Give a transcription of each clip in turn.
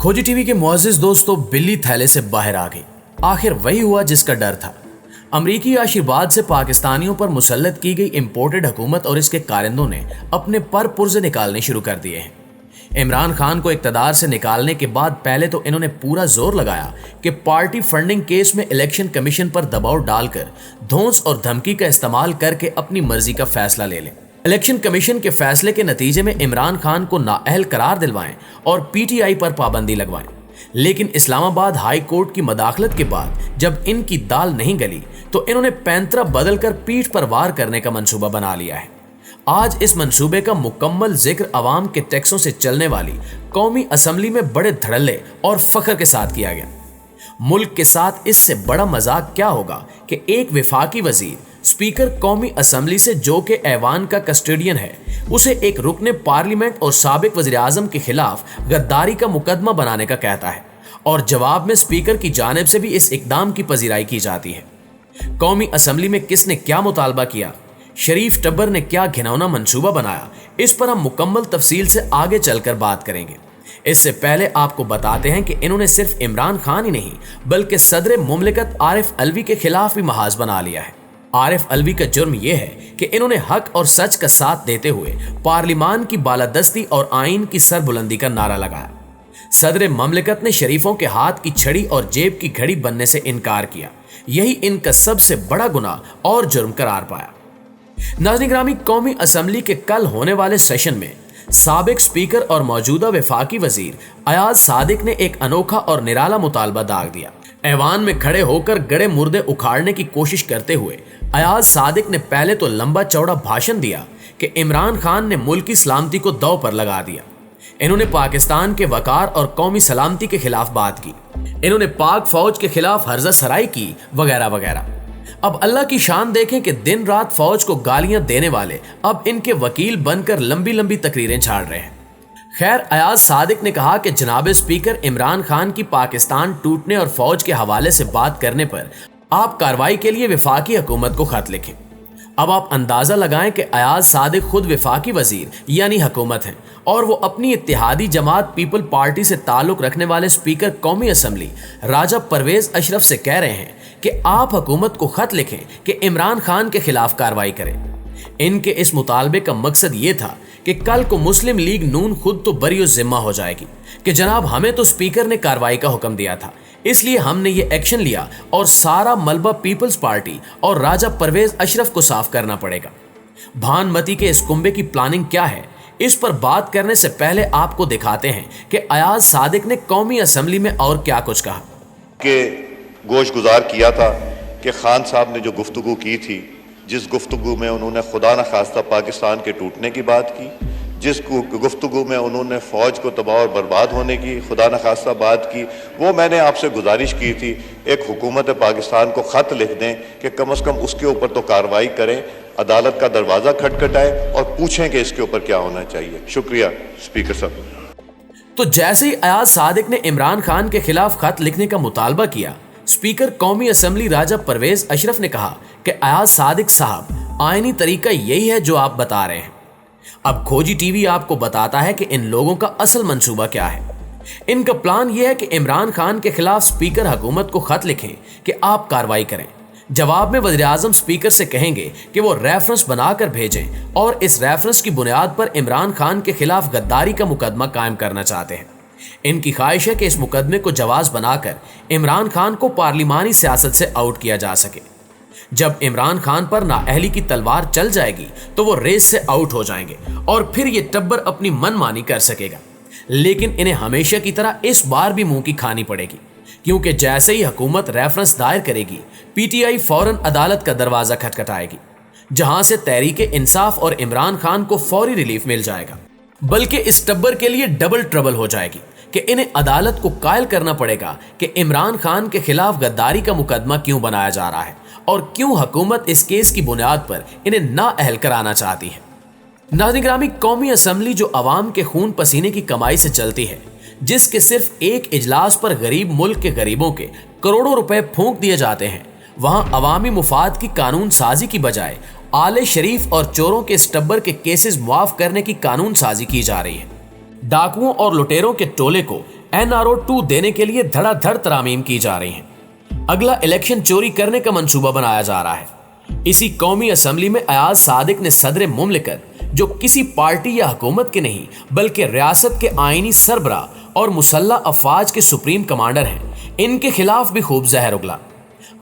खोजी टीवी के मुअज़्ज़िज़ दोस्तों, बिल्ली थैले से बाहर आ गई। आखिर वही हुआ जिसका डर था। अमरीकी आशीर्वाद से पाकिस्तानियों पर मुसल्लत की गई इंपोर्टेड हुकूमत और इसके कारिंदों ने अपने पर पुर्जे निकालने शुरू कर दिए हैं। इमरान खान को इक़्तिदार से निकालने के बाद पहले तो इन्होंने पूरा जोर लगाया कि पार्टी फंडिंग केस में इलेक्शन कमीशन पर दबाव डालकर धौंस और धमकी का इस्तेमाल करके अपनी मर्जी का फैसला ले लें। इलेक्शन कमीशन के फैसले के नतीजे में इमरान खान को नाअहल करार दिलवाएं और पीटीआई पर पाबंदी लगवाएं। लेकिन इस्लामाबाद हाई कोर्ट की मदाखलत के बाद जब इनकी दाल नहीं गली तो इन्होंने पैंतरा बदलकर पीठ पर वार करने का मंसूबा बना लिया है। आज इस मंसूबे का मुकम्मल जिक्र अवाम के टैक्सों से चलने वाली कौमी असम्बली में बड़े धड़ल्ले और फख्र के साथ किया गया। मुल्क के साथ इससे बड़ा मजाक क्या होगा कि एक वफाकी वजीर स्पीकर कौमी असम्बली से, जो कि ऐवान का कस्टोडियन है, उसे एक रुकने पार्लियामेंट और साबिक वज़ीर आज़म के खिलाफ गद्दारी का मुकदमा बनाने का कहता है और जवाब में स्पीकर की जानिब से भी इस इकदाम की पजीराई की जाती है। कौमी असम्बली में किसने क्या मुतालबा किया, शरीफ टब्बर ने क्या घिनौना मंसूबा बनाया, इस पर हम मुकम्मल तफसील से आगे चलकर बात करेंगे। इससे पहले आपको बताते हैं कि इन्होंने सिर्फ इमरान खान ही नहीं बल्कि सदर मुमलिकत आरिफ अलवी के खिलाफ भी महाज बना लिया है। आरिफ अलवी का जुर्म यह है कि इन्होंने हक और सच का साथ देते हुए पार्लिमान की बालादस्ती और आइन की सरबुलंदी का नारा लगाया। सदर मुमलिकत ने शरीफों के हाथ की छड़ी और जेब की घड़ी बनने से इनकार किया। यही इनका सबसे बड़ा गुनाह और जुर्म करार पाया। नाज़रीन ग्रामी, कौमी असम्बली के कल होने वाले सेशन में साबिक स्पीकर और मौजूदा वफाकी वजीर अयाज सादिक ने एक अनोखा और निराला मुतालबा दाग दिया। ऐवान में खड़े होकर गड़े मुर्दे उखाड़ने की कोशिश करते हुए अयाज सादिक ने पहले तो लंबा चौड़ा भाषण दिया कि इमरान खान ने मुल्क की सलामती को दांव पर लगा दिया। इन्होंने पाकिस्तान के वकार और कौमी सलामती के खिलाफ बात की। इन्होंने पाक फौज के खिलाफ हर्जा सराई की, वगैरह वगैरह। अब अल्लाह की शान देखें कि दिन रात फौज को गालियां देने वाले अब इनके वकील बनकर लंबी लंबी तकरीरें छाड़ रहे हैं। खैर, अयाज सादिक ने कहा कि जनाब स्पीकर, इमरान खान की पाकिस्तान टूटने और फौज के हवाले से बात करने पर आप कार्रवाई के लिए वफाकी हुकूमत को खत लिखें। अब आप अंदाजा लगाएं कि अयाज सादिक खुद वफाकी वजीर यानी हुकूमत हैं और वो अपनी इत्तेहादी जमात पीपल पार्टी से ताल्लुक रखने वाले स्पीकर कौमी असम्बली राजा परवेज अशरफ से कह रहे हैं कि आप हुकूमत को खत लिखें कि इमरान खान के खिलाफ कार्रवाई करें। इनके इस मुतालबे का मकसद ये था कि कल को मुस्लिम लीग नून खुद तो बरी जिम्मा हो जाएगी कि जनाब हमें तो स्पीकर ने कार्रवाई का हुक्म दिया था, इसलिए हमने ये एक्शन लिया और सारा मलबा पीपल्स पार्टी और राजा परवेज अशरफ को साफ करना पड़ेगा। भानमती के इस कुंबे की प्लानिंग क्या है, इस पर बात करने से पहले आपको दिखाते हैं कि अयाज सादिक ने कौमी असम्बली में और क्या कुछ कहा। कि गोश गुजार किया था कि खान साहब ने जो गुफ्तगू की थी, जिस गुफ्तगू में उन्होंने खुदा न खास्ता पाकिस्तान के टूटने की बात की, जिस गुफ्तगू में उन्होंने फ़ौज को तबाह और बर्बाद होने की खुदा न खास्ता बात की, वो मैंने आपसे गुजारिश की थी एक हुकूमत पाकिस्तान को ख़त लिख दें कि कम से कम उसके ऊपर तो कार्रवाई करें, अदालत का दरवाज़ा खटखटाएं और पूछें कि इसके ऊपर क्या होना चाहिए। शुक्रिया स्पीकर साहब। तो जैसे ही अयाज सादिक ने इमरान खान के खिलाफ खत लिखने का मुतालबा किया, स्पीकर कौमी असम्बली राजा परवेज अशरफ ने कहा कि अयाज सादिक साहब, आईनी तरीका यही है जो आप बता रहे हैं। अब खोजी टीवी आपको बताता है कि इन लोगों का असल मंसूबा क्या है। इनका प्लान यह है कि इमरान खान के खिलाफ स्पीकर हुकूमत को खत लिखें कि आप कार्रवाई करें। जवाब में वज़ीर आज़म स्पीकर से कहेंगे कि वो रेफरेंस बनाकर भेजें और इस रेफरेंस की बुनियाद पर इमरान खान के खिलाफ गद्दारी का मुकदमा कायम करना चाहते हैं। इनकी ख्वाहिश है कि इस मुकदमे को जवाज बनाकर इमरान खान को पार्लिमानी सियासत से आउट किया जा सके। जब इमरान खान पर नाअहली की तलवार चल जाएगी तो वो रेस से आउट हो जाएंगे और फिर ये टब्बर अपनी मनमानी कर सकेगा। लेकिन इन्हें हमेशा की तरह इस बार भी मुंह की खानी पड़ेगी, क्योंकि जैसे ही हुकूमत रेफरेंस दायर करेगी, पीटीआई फौरन अदालत का दरवाजा खटखटाएगी, जहां से तहरीके इंसाफ और इमरान खान को फौरी रिलीफ मिल जाएगा। बल्कि इस टब्बर के लिए डबल ट्रबल हो जाएगी कि इन्हें अदालत को कायल करना पड़ेगा कि इमरान खान के खिलाफ गद्दारी का मुकदमा क्यों बनाया जा रहा है और क्यों हुकूमत इस केस की बुनियाद पर इन्हें नाअहल कराना चाहती है। नाज़रीन ग्रामी, कौमी असम्बली जो अवाम के खून पसीने की कमाई से चलती है, जिसके सिर्फ एक इजलास पर गरीब मुल्क के गरीबों के करोड़ों रुपए फूंक दिए जाते हैं, वहां अवामी मुफाद की कानून साजी की बजाय आले शरीफ और चोरों के इस टब्बर के केसेस मुआफ करने की कानून साजी की जा रही है। डाकुओं और लुटेरों के टोले को NRO 2 देने के लिए धड़ाधड़ तरामीम की जा रही हैं। अगला इलेक्शन चोरी करने का मंसूबा बनाया जा रहा है। इसी कौमी असेंबली में अयाज सादिक ने सदर मुमलिकत, जो किसी पार्टी या हुकूमत के नहीं बल्कि रियासत के आईनी सरबरा और मुसल्लह अफवाज के सुप्रीम कमांडर हैं, इनके खिलाफ भी खूब जहर उगला।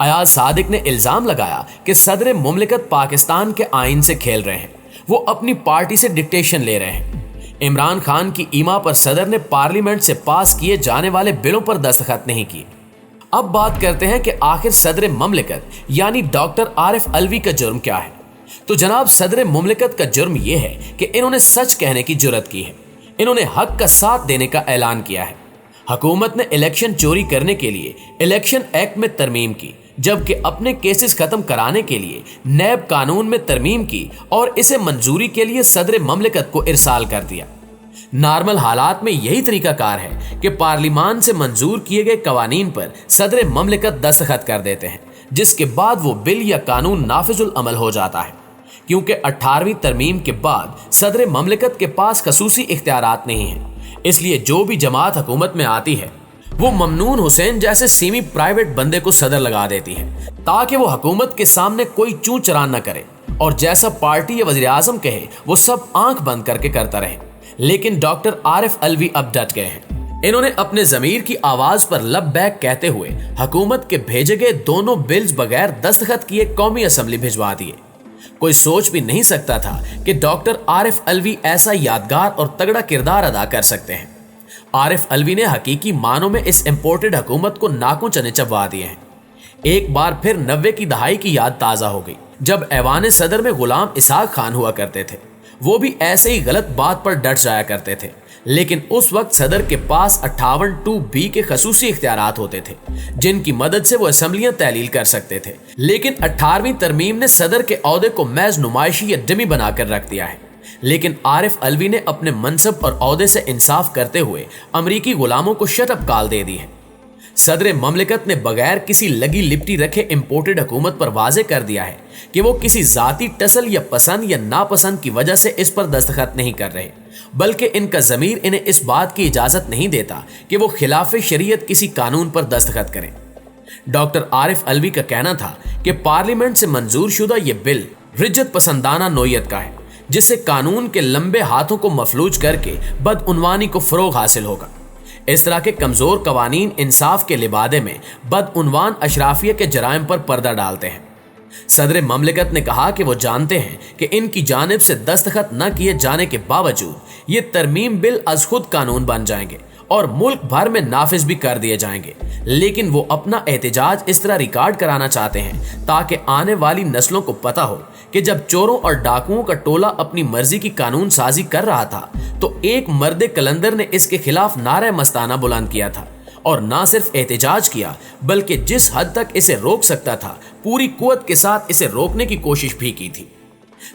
अयाज सादिक ने इल्जाम लगाया कि सदर मुमलिकत पाकिस्तान के आइन से खेल रहे हैं, वो अपनी पार्टी से डिक्टेशन ले रहे हैं। इमरान खान की ईमा पर सदर ने पार्लियामेंट से पास किए जाने वाले बिलों पर दस्तखत नहीं किए। अब बात करते हैं कि आखिर सदर मुमलिकत यानी डॉक्टर आरिफ अलवी का जुर्म क्या है। तो जनाब, सदर मुमलिकत का जुर्म यह है कि इन्होंने सच कहने की जुर्रत की है। इन्होंने हक का साथ देने का ऐलान किया है। हुकूमत ने इलेक्शन चोरी करने के लिए इलेक्शन एक्ट में तरमीम की, जबकि अपने केसेस खत्म कराने के लिए नैब कानून में तरमीम की और इसे मंजूरी के लिए सदर मुमलिकत को इरसाल कर दिया। नॉर्मल हालात में यही तरीकाकार है कि पार्लिमान से मंजूर किए गए कवानीन पर सदर मुमलिकत दस्तखत कर देते हैं, जिसके बाद वो बिल या कानून नाफिजुल अमल हो जाता है। क्योंकि 18वीं तरमीम के बाद सदर मुमलिकत के पास खसूसी इख्तियारात नहीं है, इसलिए जो भी जमात हुकूमत में आती है वो ममनून हुसैन जैसे सेमी प्राइवेट बंदे को सदर लगा देती है, ताकि वो हुकूमत के सामने कोई चूं चरान न करे और जैसा पार्टी या वज़ीर आज़म कहे वो सब आंख बंद करके करता रहे। लेकिन डॉक्टर आरिफ अलवी अब डट गए हैं। इन्होंने अपने ज़मीर की आवाज पर लबैक कहते हुए हुकूमत के भेजे गए दोनों बिल्स बगैर दस्तखत किए कौमी असेंबली भिजवा दिए। कोई सोच भी नहीं सकता था कि डॉक्टर आरिफ अलवी ऐसा यादगार और तगड़ा किरदार अदा कर सकते हैं। आरिफ अलवी ने हकीकी मानों में इस इंपोर्टेड हुकूमत को नाकों चने चबवा दिए हैं। एक बार फिर 90 की दहाई की याद ताज़ा हो गई, जब ऐवान सदर में गुलाम इसहाक खान हुआ करते थे। वो भी ऐसे ही गलत बात पर डट जाया करते थे, लेकिन उस वक्त सदर के पास 58(2)B के खसूसी इख्तियारात होते थे, जिनकी मदद से वो असेंबलियां तहलील कर सकते थे। लेकिन 18वीं तरमीम ने सदर के औहदे को महज नुमाइशी या डमी बनाकर रख दिया है। लेकिन आरिफ अलवी ने अपने मनसब और औहदे से इंसाफ करते हुए अमरीकी गुलामों को शटअप कॉल दे दी है। सदर मुमलिकत ने बगैर किसी लगी लिपटी रखे इंपोर्टेड हुकूमत पर वाजे कर दिया है कि वो किसी जाती टसल या पसंद या नापसंद की वजह से इस पर दस्तखत नहीं कर रहे, बल्कि इनका ज़मीर इन्हें इस बात की इजाज़त नहीं देता कि वो खिलाफ शरीयत किसी कानून पर दस्तखत करें। डॉक्टर आरिफ अलवी का कहना था कि पार्लियामेंट से मंजूर शुदा ये बिल रिज्जत पसंदाना नोयत का है, जिससे कानून के लंबे हाथों को मफलूज करके बदउनवानी को फरोग हासिल होगा। इस तरह के कमजोर कवानीन इंसाफ के लिबादे में बदउनवान अशराफिया के जराइम पर पर्दा डालते हैं। सदर मुमलिकत ने कहा कि वो जानते हैं कि इनकी जानिब से दस्तखत न किए जाने के बावजूद ये तरमीम बिल अज खुद कानून बन जाएंगे और मुल्क भर में नाफिज भी कर दिए जाएंगे। लेकिन वो अपना एहतजाज इस तरह रिकॉर्ड कराना चाहते हैं ताकि आने वाली नस्लों को पता हो कि जब चोरों और डाकुओं का टोला अपनी मर्जी की कानून साजी कर रहा था तो एक मर्द कलंदर ने इसके खिलाफ नारा मस्ताना बुलंद किया था, और ना सिर्फ एहतजाज किया बल्कि जिस हद तक इसे रोक सकता था पूरी कुव्वत के साथ इसे रोकने की कोशिश भी की थी।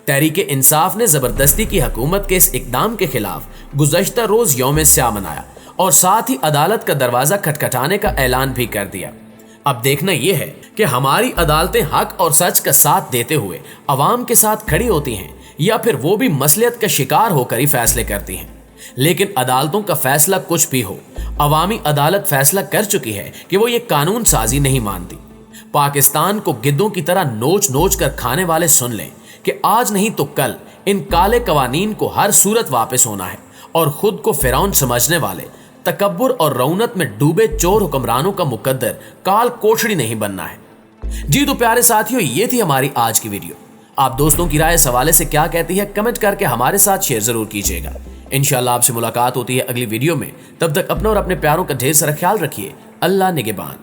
तहरीक इंसाफ ने जबरदस्ती की हुकूमत के इस इकदाम के खिलाफ गुज़श्ता रोज यौम स्याह मनाया और साथ ही अदालत का दरवाजा खटखटाने का ऐलान भी कर दिया। अब देखना यह है कि हमारी अदालतें हक और सच का साथ देते हुए अवाम के साथ खड़ी होती हैं या फिर वो भी मसलियत का शिकार होकर ही फैसले करती हैं। लेकिन अदालतों का फैसला कुछ भी हो, अवामी अदालत फैसला कर चुकी है कि वो ये कानून साजी नहीं मानती। पाकिस्तान को गिद्धों की तरह नोच नोच कर खाने वाले सुन लें कि आज नहीं तो कल इन काले कवानीन को हर सूरत वापस होना है और खुद को फिरौन समझने वाले तकब्बुर और रौनत में डूबे चोर हुक्मरानों का मुकद्दर काल कोठड़ी नहीं बनना है। जी तो प्यारे साथियों, ये थी हमारी आज की वीडियो। आप दोस्तों की राय इस हवाले से क्या कहती है कमेंट करके हमारे साथ शेयर जरूर कीजिएगा। इंशाल्लाह आपसे मुलाकात होती है अगली वीडियो में। तब तक अपना और अपने प्यारों का ढेर सारा ख्याल रखिए। अल्लाह निगहबान।